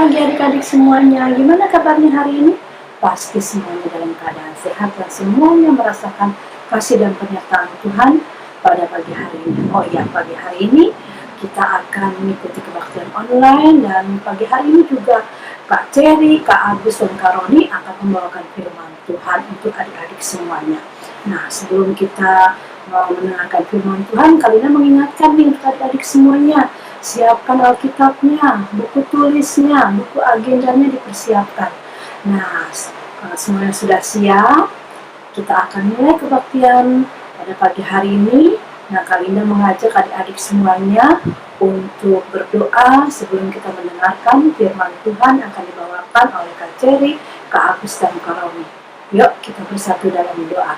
pagi adik-adik semuanya. Gimana kabarnya hari ini? Pasti semuanya dalam keadaan sehat dan semuanya merasakan kasih dan penyertaan Tuhan pada pagi hari ini. Oh ya, pagi hari ini kita akan mengikuti kebaktian online dan pagi hari ini juga Kak Cherry, Kak Agus, dan Kak Roni akan membawakan firman Tuhan untuk adik-adik semuanya. Nah, sebelum kita mau mendengarkan firman Tuhan, kalian mengingatkan nih untuk adik-adik semuanya, siapkan Alkitabnya, buku tulisnya, buku agendanya dipersiapkan. Nah, semuanya sudah siap, kita akan mulai kebaktian pada pagi hari ini. Nah, Kalinda mengajak adik-adik semuanya untuk berdoa sebelum kita mendengarkan firman Tuhan akan dibawakan oleh Kak Cherry, Kak Agus, dan Kak Roni. Yuk, kita bersatu dalam doa.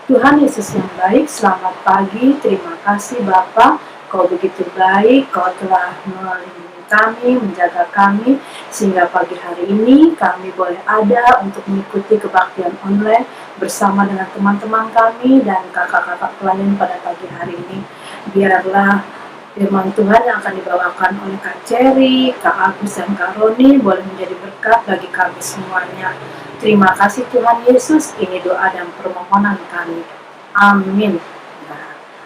Tuhan Yesus yang baik, selamat pagi, terima kasih Bapa. Kau begitu baik, Kau telah melindungi kami, menjaga kami, sehingga pagi hari ini kami boleh ada untuk mengikuti kebaktian online bersama dengan teman-teman kami dan kakak-kakak pelayan pada pagi hari ini. Biarlah firman Tuhan yang akan dibawakan oleh Kak Cherry, Kak Agus, dan Kak Roni boleh menjadi berkat bagi kami semuanya. Terima kasih Tuhan Yesus, ini doa dan permohonan kami. Amin.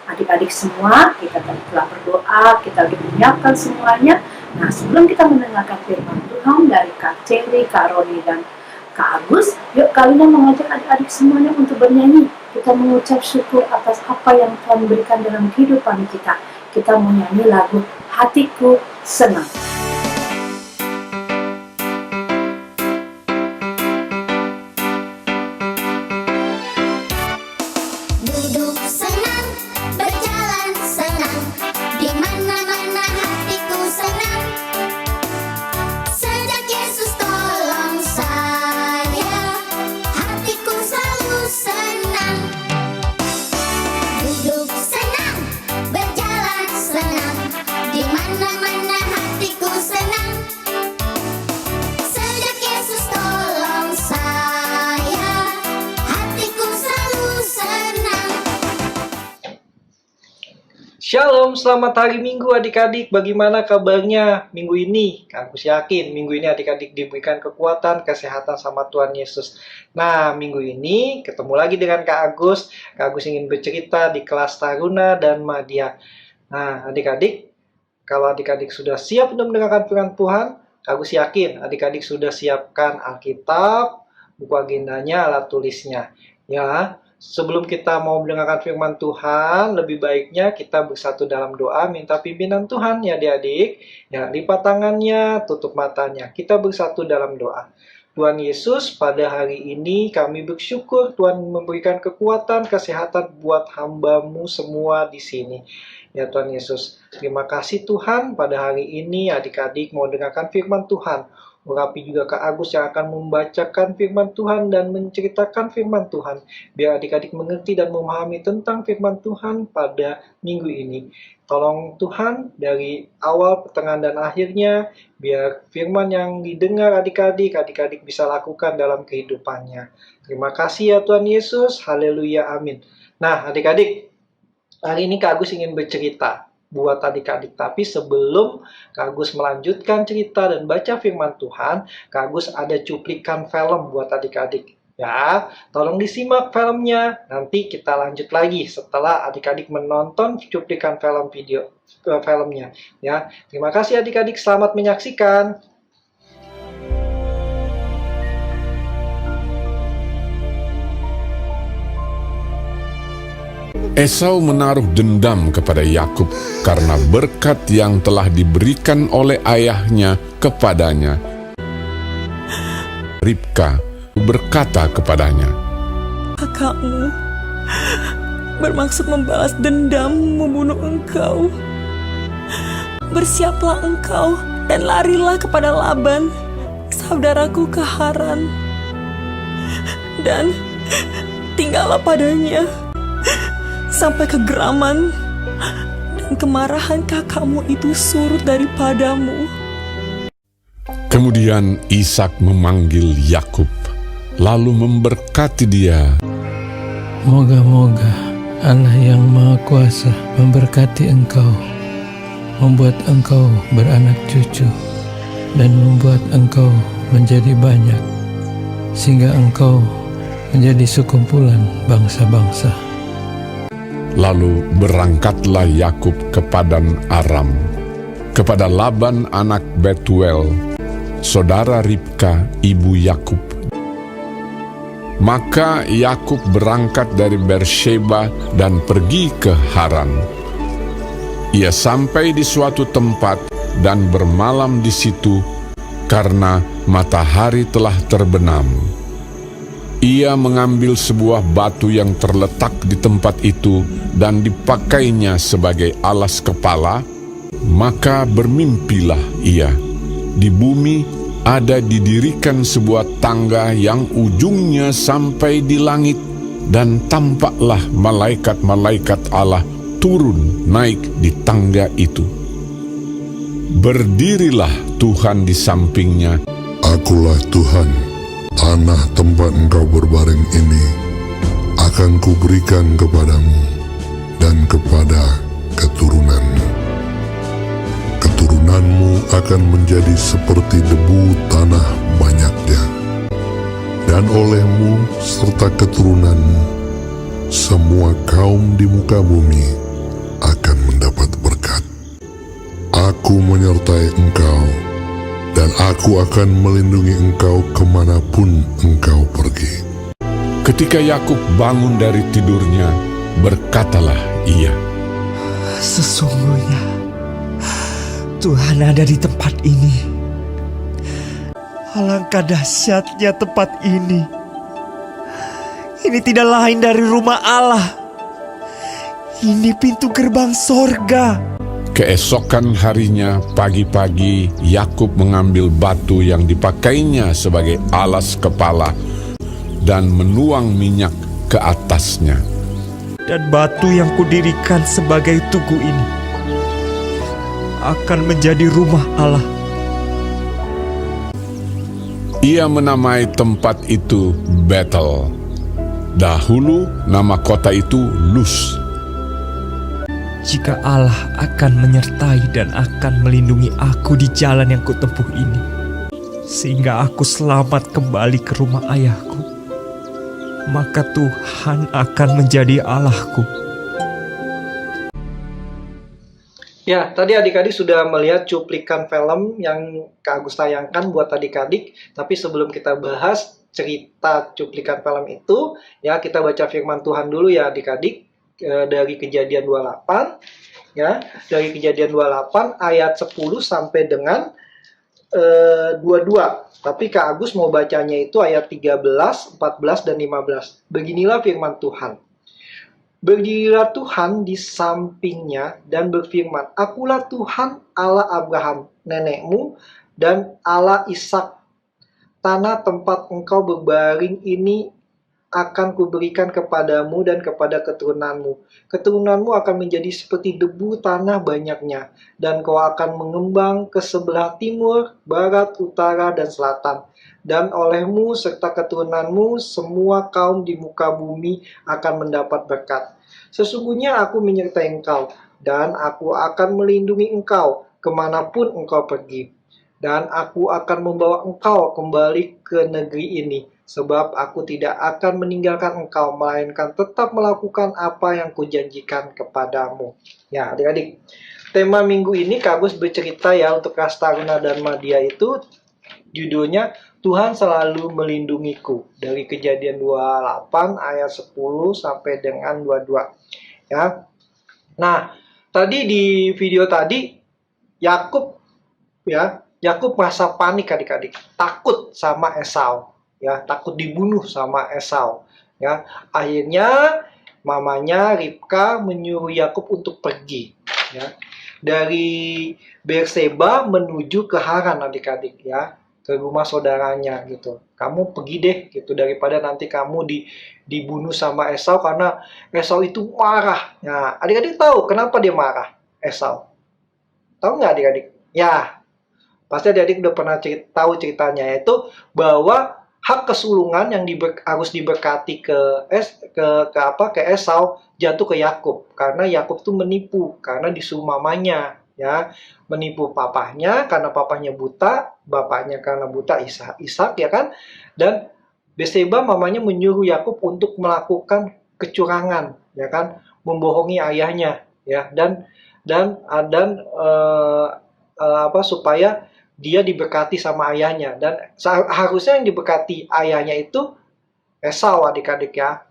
Adik-adik semua, kita telah berdoa, kita menyiapkan semuanya. Nah, sebelum kita mendengarkan firman Tuhan dari Kak Cherry, Kak Roni, dan Kak Agus, yuk kalian mengajak adik-adik semuanya untuk bernyanyi. Kita mengucap syukur atas apa yang Tuhan berikan dalam kehidupan kita. Kita mau nyanyi lagu Hatiku Senang. Shalom, selamat hari Minggu adik-adik. Bagaimana kabarnya minggu ini? Aku yakin minggu ini adik-adik diberikan kekuatan, kesehatan sama Tuhan Yesus. Nah, minggu ini ketemu lagi dengan Kak Agus. Kak Agus ingin bercerita di kelas Taruna dan Madya. Nah, adik-adik, kalau adik-adik sudah siap untuk mendengarkan firman Tuhan, Kak Agus yakin adik-adik sudah siapkan Alkitab, buku agendanya, alat tulisnya. Ya, sebelum kita mau mendengarkan firman Tuhan, lebih baiknya kita bersatu dalam doa, minta pimpinan Tuhan ya adik-adik. Ya, lipat tangannya, tutup matanya. Kita bersatu dalam doa. Tuhan Yesus, pada hari ini kami bersyukur Tuhan memberikan kekuatan, kesehatan buat hamba-Mu semua di sini. Ya Tuhan Yesus, terima kasih Tuhan, pada hari ini adik-adik mau dengarkan firman Tuhan. Urapi juga Kak Agus yang akan membacakan firman Tuhan dan menceritakan firman Tuhan. Biar adik-adik mengerti dan memahami tentang firman Tuhan pada minggu ini. Tolong Tuhan dari awal, pertengahan, dan akhirnya, biar firman yang didengar adik-adik bisa lakukan dalam kehidupannya. Terima kasih ya Tuhan Yesus. Haleluya, amin. Nah adik-adik, hari ini Kak Agus ingin bercerita buat adik-adik. Tapi sebelum Kak Agus melanjutkan cerita dan baca firman Tuhan, Kak Agus ada cuplikan film buat adik-adik. Ya, tolong disimak filmnya. Nanti kita lanjut lagi setelah adik-adik menonton cuplikan filmnya. Ya, terima kasih adik-adik. Selamat menyaksikan. Esau menaruh dendam kepada Yakub karena berkat yang telah diberikan oleh ayahnya kepadanya. Ribka berkata kepadanya, "Kakakmu bermaksud membalas dendam, membunuh engkau. Bersiaplah engkau dan larilah kepada Laban, saudaraku ke Haran, dan tinggallah padanya sampai kegeraman dan kemarahan kakakmu itu surut daripadamu." Kemudian Ishak memanggil Yakub, lalu memberkati dia. Moga-moga Allah yang Maha Kuasa memberkati engkau, membuat engkau beranak cucu, dan membuat engkau menjadi banyak, sehingga engkau menjadi sekumpulan bangsa-bangsa. Lalu berangkatlah Yakub ke Padan Aram, kepada Laban anak Betuel, saudara Ribka ibu Yakub. Maka Yakub berangkat dari Beersheba dan pergi ke Haran. Ia sampai di suatu tempat dan bermalam di situ karena matahari telah terbenam. Ia mengambil sebuah batu yang terletak di tempat itu dan dipakainya sebagai alas kepala, maka bermimpilah ia. Di bumi ada didirikan sebuah tangga yang ujungnya sampai di langit, dan tampaklah malaikat-malaikat Allah turun naik di tangga itu. Berdirilah Tuhan di sampingnya. Akulah Tuhan, tanah tempat engkau berbaring ini akan kuberikan kepadamu dan kepada keturunanmu. Keturunanmu akan menjadi seperti debu tanah banyaknya, dan olehmu serta keturunanmu semua kaum di muka bumi akan mendapat berkat. Aku menyertai engkau, dan aku akan melindungi engkau kemanapun engkau pergi. Ketika Yakub bangun dari tidurnya, berkatalah ia, Sesungguhnya Tuhan ada di tempat ini. Alangkah dahsyatnya tempat ini. Ini tidak lain dari rumah Allah. Ini pintu gerbang sorga. Keesokan harinya pagi-pagi Yakub mengambil batu yang dipakainya sebagai alas kepala dan menuang minyak ke atasnya. Dan batu yang kudirikan sebagai tugu ini akan menjadi rumah Allah. Ia menamai tempat itu Betel. Dahulu nama kota itu Luz. Jika Allah akan menyertai dan akan melindungi aku di jalan yang kutempuh ini, sehingga aku selamat kembali ke rumah ayahku, maka Tuhan akan menjadi Allahku. Ya, tadi adik-adik sudah melihat cuplikan film yang Kak Agus tayangkan buat adik-adik. Tapi sebelum kita bahas cerita cuplikan film itu, ya kita baca firman Tuhan dulu ya adik-adik. Dari Kejadian 28, ya, dari Kejadian 28 ayat 10 sampai dengan 22. Tapi Kak Agus mau bacanya itu ayat 13, 14, dan 15. Beginilah firman Tuhan. Berdirilah Tuhan di sampingnya dan berfirman, Akulah Tuhan Allah Abraham, nenekmu, dan Allah Ishak. Tanah tempat engkau berbaring ini akan kuberikan kepadamu dan kepada keturunanmu. Keturunanmu akan menjadi seperti debu tanah banyaknya, dan kau akan mengembang ke sebelah timur, barat, utara, dan selatan. Dan olehmu serta keturunanmu semua kaum di muka bumi akan mendapat berkat. Sesungguhnya aku menyertai engkau, dan aku akan melindungi engkau kemanapun engkau pergi. Dan aku akan membawa engkau kembali ke negeri ini, sebab aku tidak akan meninggalkan engkau, melainkan tetap melakukan apa yang kujanjikan kepadamu. Ya, adik-adik, tema minggu ini Kak Agus bercerita ya untuk Kastaruna dan Madia itu judulnya Tuhan selalu melindungiku, dari Kejadian 28 ayat 10 sampai dengan 22. Ya. Nah, tadi di video tadi Yakub merasa panik adik-adik, takut sama Esau. Ya, takut dibunuh sama Esau. Ya, akhirnya mamanya Ribka menyuruh Yakub untuk pergi. Ya, dari Beersheba menuju ke Haran adik-adik ya, ke rumah saudaranya gitu. Kamu pergi deh gitu daripada nanti kamu dibunuh sama Esau, karena Esau itu marah. Ya, adik-adik tahu kenapa dia marah Esau? Tahu nggak adik-adik? Ya, pasti adik-adik udah pernah tahu ceritanya, yaitu bahwa hak kesulungan yang harus diberkati ke Esau jatuh ke Yakub, karena Yakub tuh menipu karena disuruh mamanya ya, menipu papahnya karena papahnya buta, bapaknya karena buta, Ishak ya kan, dan Betseba mamanya menyuruh Yakub untuk melakukan kecurangan, ya kan, membohongi ayahnya, ya, supaya dia diberkati sama ayahnya, dan harusnya yang diberkati ayahnya itu Esau, adik-adik ya,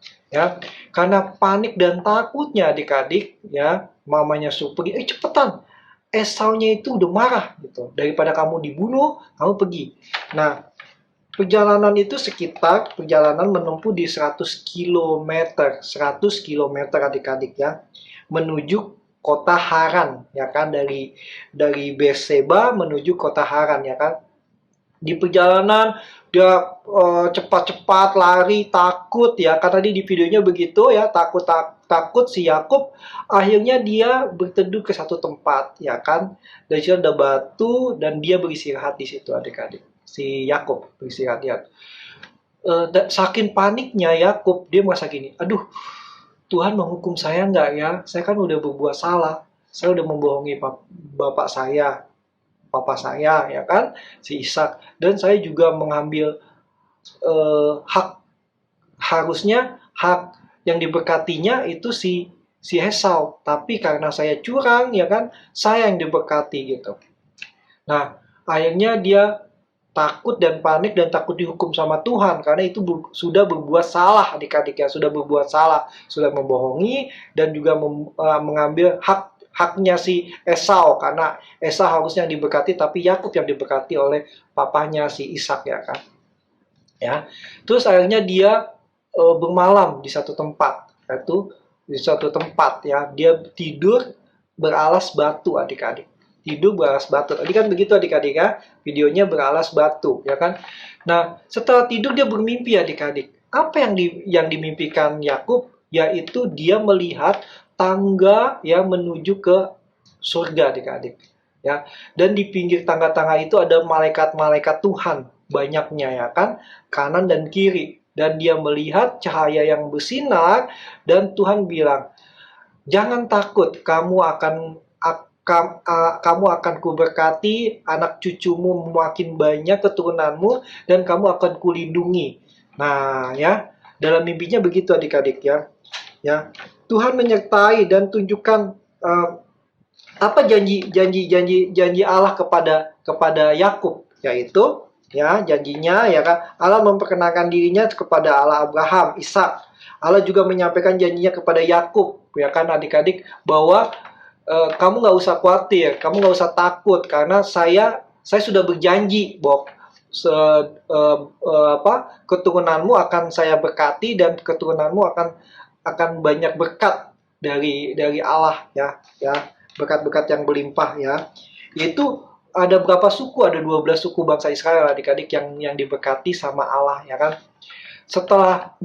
karena panik dan takutnya adik-adik, ya, mamanya suruh pergi, cepetan, Esaunya itu udah marah gitu, daripada kamu dibunuh, kamu pergi. Nah, perjalanan itu perjalanan menempuh di 100 km, 100 km adik-adik ya, menuju kota Haran, ya kan, dari Berseba menuju kota Haran, ya kan. Di perjalanan dia cepat-cepat lari, takut ya, karena tadi di videonya begitu ya, takut si Yakub. Akhirnya dia berteduh ke satu tempat, ya kan. Dari situ ada batu dan dia beristirahat di situ adik-adik. Si Yakub beristirahat. Saking paniknya Yakub, dia merasa gini, aduh, Tuhan menghukum saya nggak ya? Saya kan udah berbuat salah. Saya udah membohongi bapak saya, papa saya, ya kan, si Ishak. Dan saya juga mengambil harusnya hak yang diberkatinya itu si Esau. Tapi karena saya curang, ya kan, saya yang diberkati gitu. Nah, akhirnya dia takut dan panik dan takut dihukum sama Tuhan karena itu sudah berbuat salah adik-adik ya, sudah berbuat salah, sudah membohongi dan juga mengambil haknya si Esau, karena Esau harusnya diberkati tapi Yakub yang diberkati oleh papanya si Ishak, ya kan. Ya. Terus akhirnya dia bermalam di satu tempat, yaitu di suatu tempat ya, dia tidur beralas batu adik-adik. Tidur beralas batu. Tadi kan begitu adik-adik ya, videonya beralas batu, ya kan. Nah, setelah tidur dia bermimpi adik-adik. Apa yang dimimpikan Yakub? Yaitu dia melihat tangga ya menuju ke surga adik-adik. Ya. Dan di pinggir tangga-tangga itu ada malaikat-malaikat Tuhan banyaknya, ya kan, kanan dan kiri. Dan dia melihat cahaya yang bersinar dan Tuhan bilang, jangan takut, kamu akan kuberkati, anak cucumu makin banyak keturunanmu, dan kamu akan kulindungi. Nah, ya, dalam mimpinya begitu adik-adik ya. Ya, Tuhan menyertai dan tunjukkan apa janji Allah kepada Yakub, yaitu ya janjinya ya kan, Allah memperkenalkan dirinya kepada Allah Abraham, Ishak. Allah juga menyampaikan janjinya kepada Yakub, ya kan adik-adik, bahwa kamu nggak usah khawatir, kamu nggak usah takut, karena saya sudah berjanji bahwa keturunanmu akan saya berkati dan keturunanmu akan banyak berkat dari Allah ya, berkat-berkat yang berlimpah ya. Yaitu ada berapa suku? Ada 12 suku bangsa Israel adik-adik yang diberkati sama Allah, ya kan. Setelah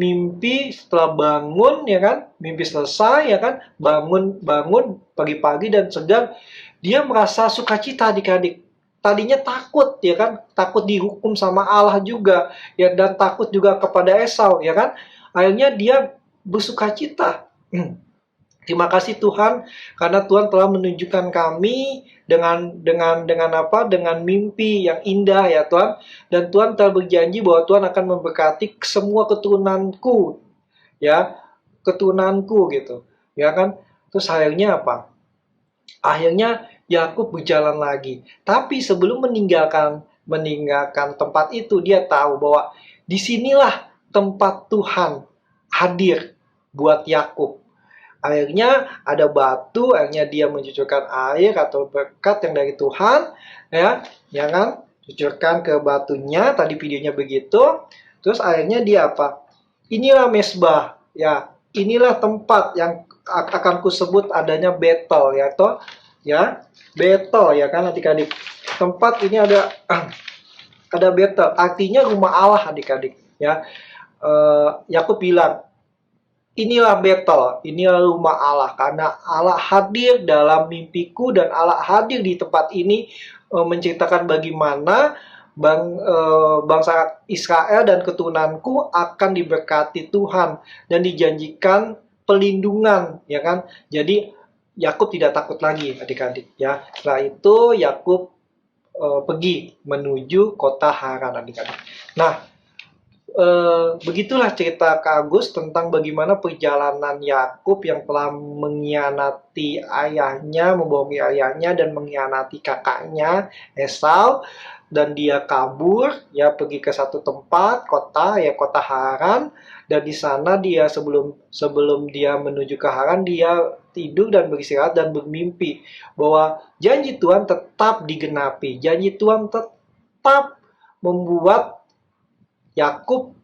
bangun, ya kan, mimpi selesai, ya kan, bangun pagi-pagi dan segar, dia merasa sukacita adik-adik. Tadinya takut, ya kan, takut dihukum sama Allah juga, ya, dan takut juga kepada Esau, ya kan. Akhirnya dia bersukacita. Terima kasih Tuhan, karena Tuhan telah menunjukkan kami dengan mimpi yang indah ya Tuhan, dan Tuhan telah berjanji bahwa Tuhan akan memberkati semua keturunanku, ya, keturunanku gitu, ya kan. Terus akhirnya apa? Akhirnya Yakub berjalan lagi, tapi sebelum meninggalkan tempat itu, dia tahu bahwa disinilah tempat Tuhan hadir buat Yakub. Akhirnya ada batu, akhirnya dia mencucurkan air atau berkat yang dari Tuhan, ya kan, cucurkan ke batunya. Tadi videonya begitu. Terus akhirnya dia apa? Inilah mesbah, ya, inilah tempat yang akan kusebut adanya Betel, ya toh, ya, Betel, ya kan adik-adik. Tempat ini ada Betel, artinya rumah Allah adik-adik, ya. Yakub bilang, inilah Betel, inilah rumah Allah, karena Allah hadir dalam mimpiku dan Allah hadir di tempat ini menceritakan bagaimana bangsa Israel dan keturunanku akan diberkati Tuhan dan dijanjikan pelindungan, ya kan. Jadi Yakub tidak takut lagi adik-adik ya. Setelah itu Yakub pergi menuju kota Haran adik-adik. Nah, begitulah cerita Kak Agus tentang bagaimana perjalanan Yakub yang telah mengkhianati ayahnya, membohongi ayahnya dan mengkhianati kakaknya Esau, dan dia kabur ya, pergi ke satu tempat kota ya, kota Haran, dan di sana dia sebelum dia menuju ke Haran, dia tidur dan beristirahat dan bermimpi bahwa janji Tuhan tetap digenapi, janji Tuhan tetap membuat Yakub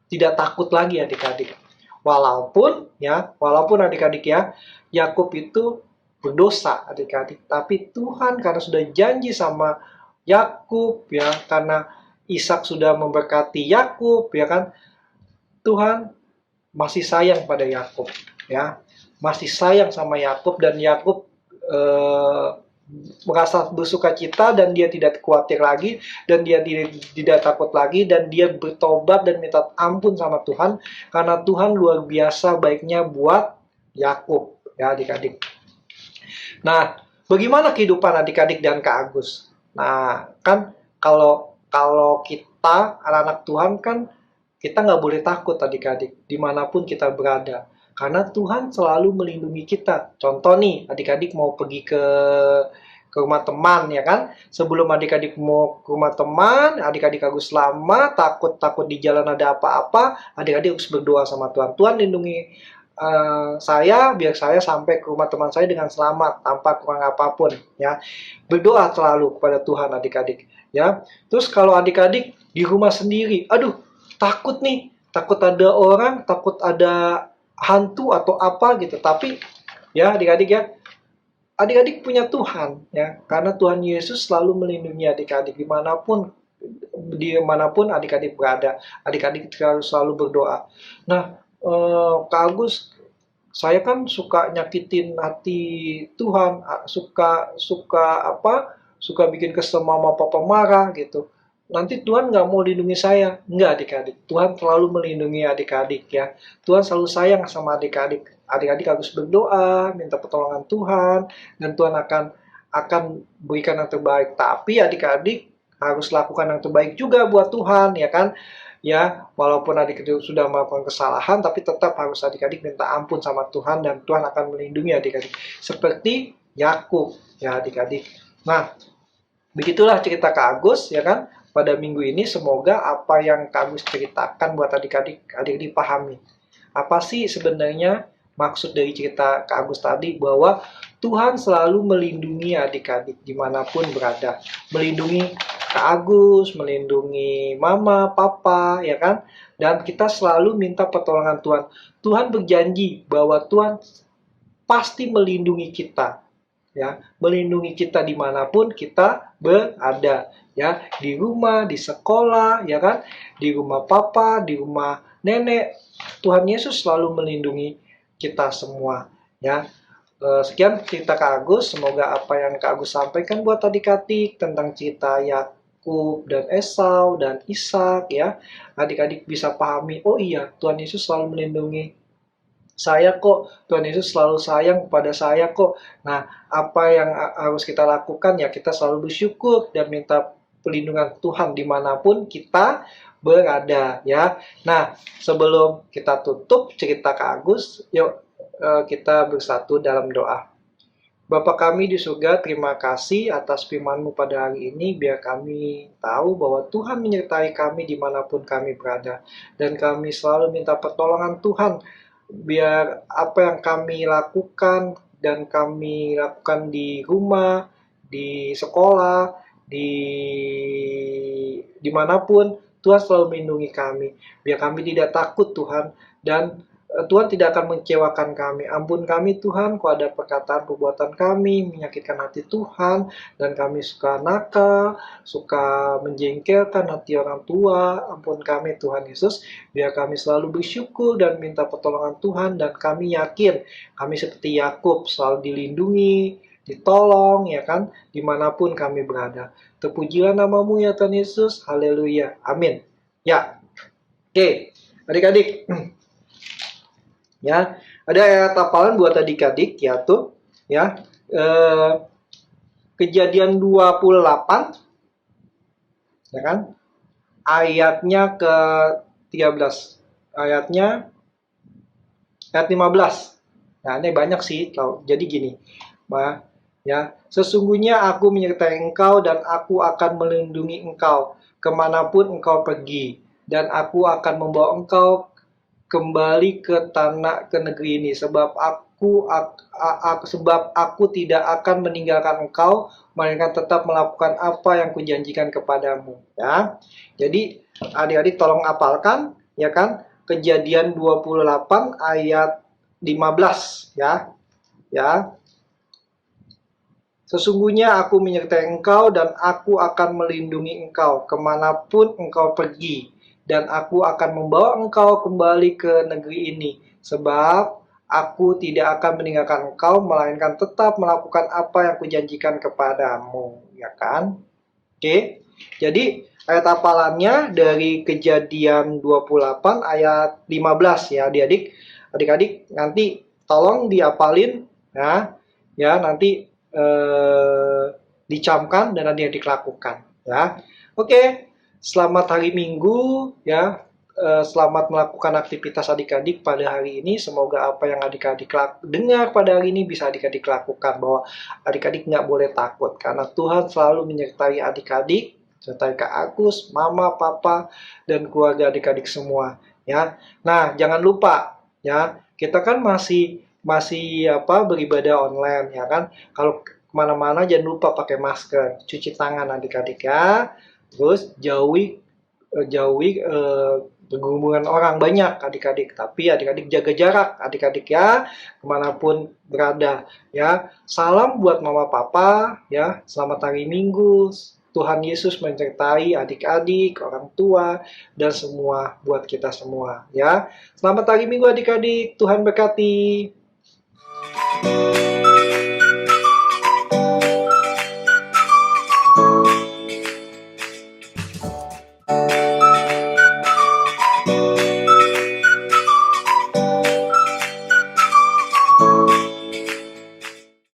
tidak takut lagi adik-adik. Walaupun adik-adik ya, Yakub itu berdosa adik-adik, tapi Tuhan karena sudah janji sama Yakub ya, karena Ishak sudah memberkati Yakub ya kan, Tuhan masih sayang pada Yakub ya, masih sayang sama Yakub, dan Yakub merasa bersukacita dan dia tidak khawatir lagi, dan dia tidak takut lagi, dan dia bertobat dan minta ampun sama Tuhan karena Tuhan luar biasa baiknya buat Yakub ya adik-adik. Nah, bagaimana kehidupan adik-adik dan Kak Agus? Nah, kan kalau kita anak-anak Tuhan kan kita nggak boleh takut adik-adik dimanapun kita berada, karena Tuhan selalu melindungi kita. Contoh nih, adik-adik mau pergi ke rumah teman ya kan, sebelum adik-adik mau ke rumah teman, adik-adik Agus lama takut di jalan ada apa-apa, adik-adik harus berdoa sama Tuhan. Tuhan lindungi saya biar saya sampai ke rumah teman saya dengan selamat tanpa kurang apapun ya. Berdoa selalu kepada Tuhan adik-adik ya. Terus kalau adik-adik di rumah sendiri, aduh takut nih, takut ada orang, takut ada hantu atau apa gitu, tapi ya adik-adik ya, adik-adik punya Tuhan ya, karena Tuhan Yesus selalu melindungi adik-adik dimanapun adik-adik berada. Adik-adik harus selalu berdoa. Nah, Kak Agus, saya kan suka nyakitin hati Tuhan, suka bikin kesel mama papa marah gitu. Nanti Tuhan nggak mau lindungi saya. Nggak adik-adik, Tuhan selalu melindungi adik-adik ya. Tuhan selalu sayang sama adik-adik. Adik-adik harus berdoa, minta pertolongan Tuhan, dan Tuhan akan berikan yang terbaik. Tapi adik-adik harus lakukan yang terbaik juga buat Tuhan ya kan. Ya, walaupun adik-adik sudah melakukan kesalahan, tapi tetap harus adik-adik minta ampun sama Tuhan, dan Tuhan akan melindungi adik-adik. Seperti Yakub ya adik-adik. Nah, begitulah cerita Kak Agus ya kan. Pada minggu ini semoga apa yang Kak Agus ceritakan buat adik-adik pahami. Apa sih sebenarnya maksud dari cerita Kak Agus tadi, bahwa Tuhan selalu melindungi adik-adik dimanapun berada. Melindungi Kak Agus, melindungi mama, papa, ya kan? Dan kita selalu minta pertolongan Tuhan. Tuhan berjanji bahwa Tuhan pasti melindungi kita. Ya, melindungi kita dimanapun kita berada. Ya, di rumah, di sekolah, ya kan? Di rumah papa, di rumah nenek. Tuhan Yesus selalu melindungi kita semua. Ya, sekian cerita Kak Agus. Semoga apa yang Kak Agus sampaikan buat adik-adik tentang cerita Yakub dan Esau dan Ishak ya, adik-adik bisa pahami. Oh iya, Tuhan Yesus selalu melindungi saya kok. Tuhan Yesus selalu sayang kepada saya kok. Nah, apa yang harus kita lakukan ya, kita selalu bersyukur dan minta perlindungan Tuhan dimanapun kita berada ya. Nah, sebelum kita tutup cerita Kak Agus, yuk kita bersatu dalam doa. Bapa kami di surga, terima kasih atas firman-Mu pada hari ini, biar kami tahu bahwa Tuhan menyertai kami dimanapun kami berada. Dan kami selalu minta pertolongan Tuhan, biar apa yang kami lakukan dan kami lakukan di rumah, di sekolah, dimanapun, Tuhan selalu melindungi kami. Biar kami tidak takut Tuhan, dan Tuhan tidak akan mengecewakan kami. Ampun kami Tuhan, kalau ada perkataan perbuatan kami menyakitkan hati Tuhan, dan kami suka nakal, suka menjengkelkan hati orang tua. Ampun kami Tuhan Yesus, biar kami selalu bersyukur dan minta pertolongan Tuhan, dan kami yakin kami seperti Yakub selalu dilindungi, ditolong ya kan, dimanapun kami berada. Terpujilah nama-Mu ya Tuhan Yesus, haleluya, amin. Ya, oke, adik-adik. Ya, ada ayat hafalan buat adik-adik ya tuh. ya. Kejadian 28 ya kan? Ayatnya ke 13. Ayat 15. Nah, ini banyak sih. Jadi gini, ya, sesungguhnya aku menyertai engkau dan aku akan melindungi engkau kemanapun engkau pergi, dan aku akan membawa engkau kembali ke negeri ini, sebab aku tidak akan meninggalkan engkau, melainkan tetap melakukan apa yang kujanjikan kepadamu. Ya, jadi adik-adik tolong hafalkan, ya kan? Kejadian 28 ayat 15, ya. Ya. Sesungguhnya aku menyertai engkau dan aku akan melindungi engkau kemanapun engkau pergi, dan aku akan membawa engkau kembali ke negeri ini, sebab aku tidak akan meninggalkan engkau, melainkan tetap melakukan apa yang kujanjikan kepadamu. Ya kan? Oke. Jadi ayat hafalannya dari Kejadian 28 ayat 15 ya adik-adik nanti tolong dihafalin ya. Ya, nanti dicamkan dan nanti lakukan ya. Oke. Selamat hari Minggu ya. Selamat melakukan aktivitas adik-adik pada hari ini. Semoga apa yang adik-adik dengar pada hari ini bisa adik-adik lakukan. Bahwa adik-adik nggak boleh takut, karena Tuhan selalu menyertai adik-adik, sertai Kak Agus, Mama, Papa, dan keluarga adik-adik semua. Ya, nah jangan lupa ya, kita kan masih beribadah online ya kan. Kalau kemana-mana jangan lupa pakai masker, cuci tangan adik-adik ya. Terus jauhi berhubungan orang banyak adik-adik, tapi adik-adik jaga jarak adik-adik ya, kemanapun berada ya. Salam buat mama papa ya, selamat hari Minggu, Tuhan Yesus menyertai adik-adik, orang tua, dan semua buat kita semua ya. Selamat hari Minggu adik-adik, Tuhan berkati.